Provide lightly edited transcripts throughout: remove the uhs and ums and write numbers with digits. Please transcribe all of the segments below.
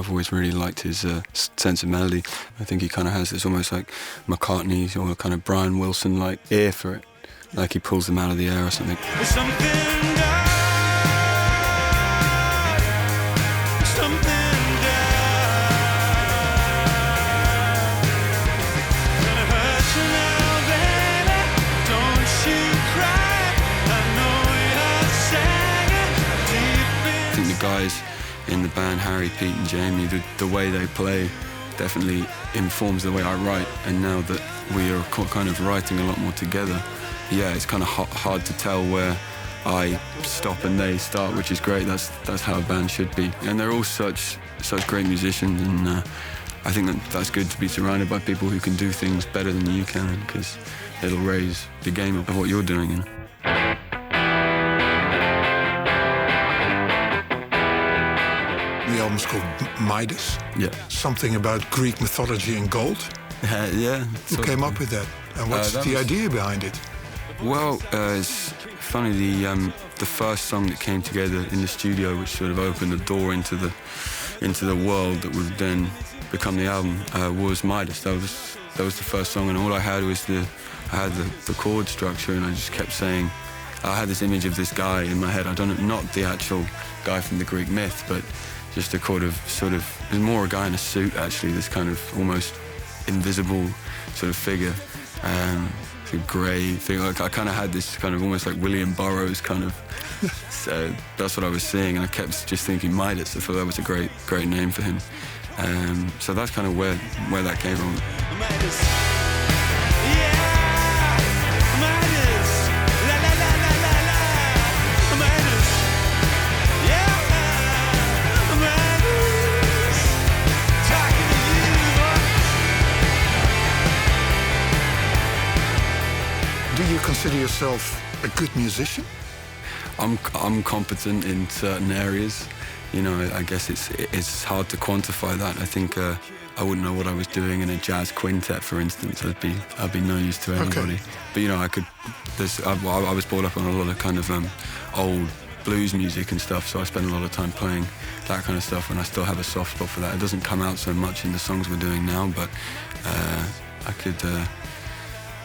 I've always really liked his sense of melody. I think he kind of has this almost like McCartney or kind of Brian Wilson-like ear for it, like he pulls them out of the air or something. Guys in the band, Harry, Pete and Jamie, the way they play definitely informs the way I write, and now that we are kind of writing a lot more together, yeah, it's kind of hard to tell where I stop and they start, which is great. That's how a band should be, and they're all such great musicians, and I think that's good to be surrounded by people who can do things better than you can, because it'll raise the game of what you're doing, you know? The album's called Midas. Yeah. Something about Greek mythology and gold. Yeah. Who came up with that? And what's the idea behind it? Well, it's funny. The first song that came together in the studio, which sort of opened the door into the world that would then become the album, was Midas. That was the first song, and all I had was the chord structure, and I just kept saying. I had this image of this guy in my head. I don't know, not the actual guy from the Greek myth, but just a sort of, it was more a guy in a suit, actually, this kind of almost invisible sort of figure, sort of grey thing. Like, I kind of had this kind of almost like William Burroughs kind of, so that's what I was seeing, and I kept just thinking Midas. I thought that was a great name for him. So that's kind of where that came from. Midas. Do you consider yourself a good musician? I'm competent in certain areas. You know, I guess it's hard to quantify that. I think I wouldn't know what I was doing in a jazz quintet, for instance. I'd be no use to anybody. Okay. But you know, I was brought up on a lot of kind of old blues music and stuff, so I spend a lot of time playing that kind of stuff, and I still have a soft spot for that. It doesn't come out so much in the songs we're doing now, but I could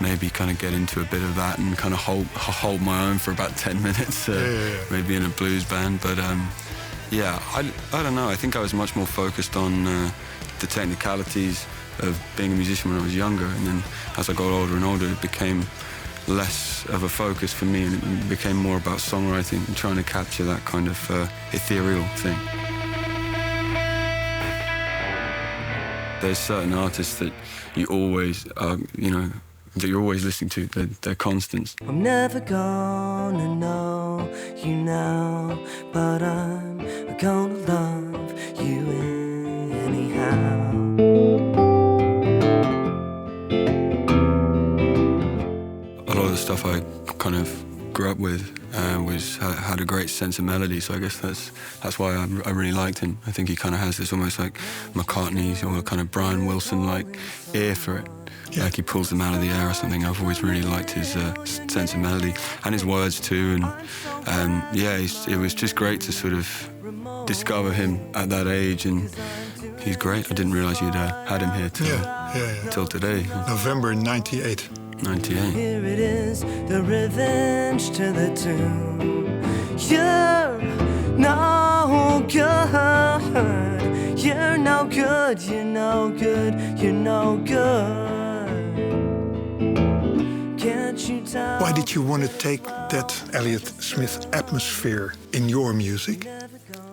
maybe kind of get into a bit of that and kind of hold my own for about 10 minutes, maybe in a blues band. But yeah, I don't know. I think I was much more focused on the technicalities of being a musician when I was younger, and then as I got older and older, it became less of a focus for me, and it became more about songwriting and trying to capture that kind of ethereal thing. There's certain artists that you always, that you're always listening to. They're constants. I'm never gonna know you now, but I'm gonna love you anyhow. A lot of the stuff I kind of grew up with had a great sense of melody, so I guess that's why I really liked him. I think he kind of has this almost like McCartney or kind of Brian Wilson-like ear for it. Yeah. Like he pulls them out of the air or something. I've always really liked his sense of melody and his words too. And it was just great to sort of discover him at that age, and he's great. I didn't realise you'd had him here till today. November 98. 98. Here it is, the revenge to the tune. You're no good. You're no good. You're no good. You're no good. Why did you want to take that Elliot Smith atmosphere in your music?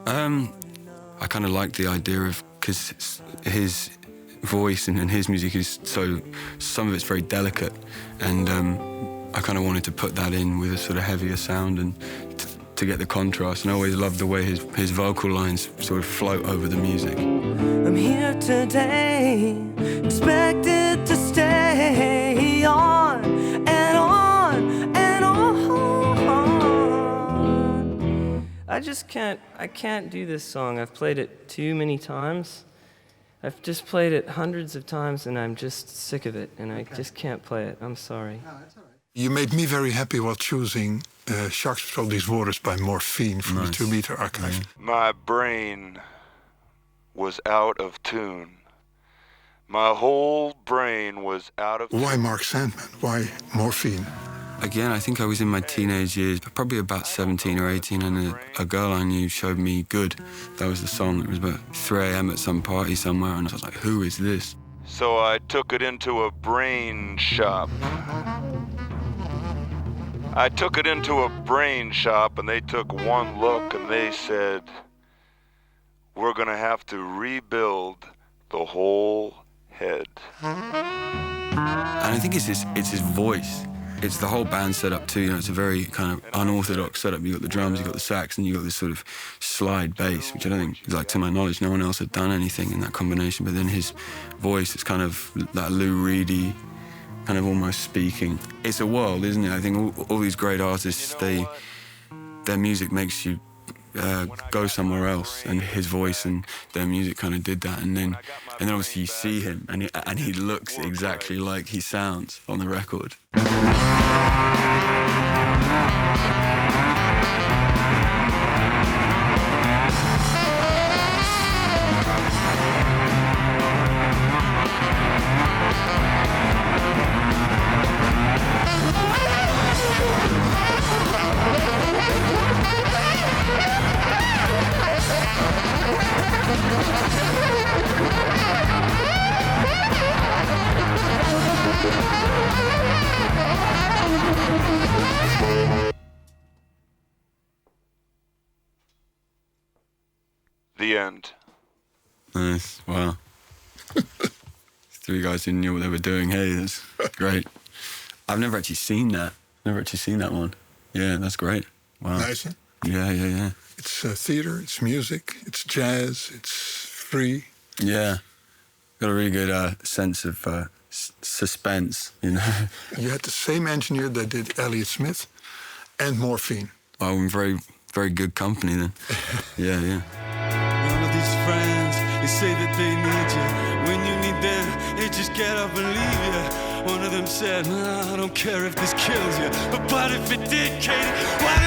I kind of like the idea of, because his voice and his music is some of it's very delicate, and I kind of wanted to put that in with a sort of heavier sound and to get the contrast. And I always loved the way his vocal lines sort of float over the music. I'm here today, expected to stay on and on and on. I can't do this song. I've played it too many times. I've just played it hundreds of times, and I'm just sick of it, and I just can't play it. I'm sorry. No, that's all right. You made me very happy while choosing Sharks Patrol These Waters by Morphine from the 2 Meter Archive. My brain was out of tune. My whole brain was out of tune. Why Mark Sandman? Why Morphine? Again, I think I was in my teenage years, probably about 17 or 18, and a girl I knew showed me Good. That was the song. It was about 3 a.m. at some party somewhere, and I was like, who is this? So I took it into a brain shop. I took it into a brain shop, and they took one look, and they said, we're gonna have to rebuild the whole head. And I think it's his voice. It's the whole band setup too, you know, it's a very kind of unorthodox setup. You got the drums, you got the sax, and you got this sort of slide bass, which I don't think, like, to my knowledge, no one else had done anything in that combination. But then his voice is kind of that Lou Reedy, kind of almost speaking. It's a world, isn't it? I think all these great artists, their music makes you go somewhere else, and his voice and their music kind of did that. And then obviously you see him, and he looks exactly like he sounds on the record. The end. Nice. Wow. 3 guys who knew what they were doing. Hey, that's great. I've never actually seen that. Never actually seen that one. Yeah, that's great. Wow. Nice, huh? Yeah. It's theater, it's music, it's jazz, it's free. Yeah. Got a really good sense of suspense, you know. You had the same engineer that did Elliott Smith and Morphine. Well, I'm very, very good company then. Yeah. One of these friends, they say that they need you. When you need them, they just get up and leave you. One of them said, nah, I don't care if this kills you, but if it did, Katie, why